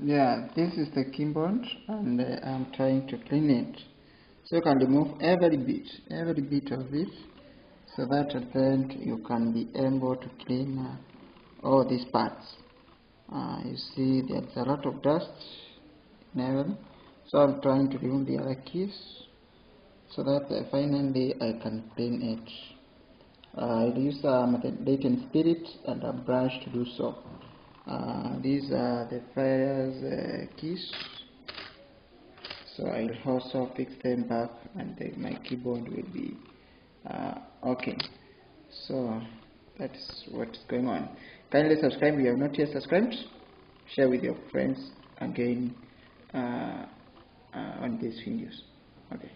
Yeah, this is the keyboard, and I'm trying to clean it. So you can remove every bit of it, so that at the end you can be able to clean all these parts. You see there's a lot of dust in heaven, so I'm trying to remove the other keys so that finally I can clean it. I'll use latent spirit and a brush to do so. These are the fire's keys, so I'll also fix them back, and my keyboard will be okay. So that's what's going on. Kindly subscribe if you have not yet subscribed. Share with your friends again on these videos. Okay.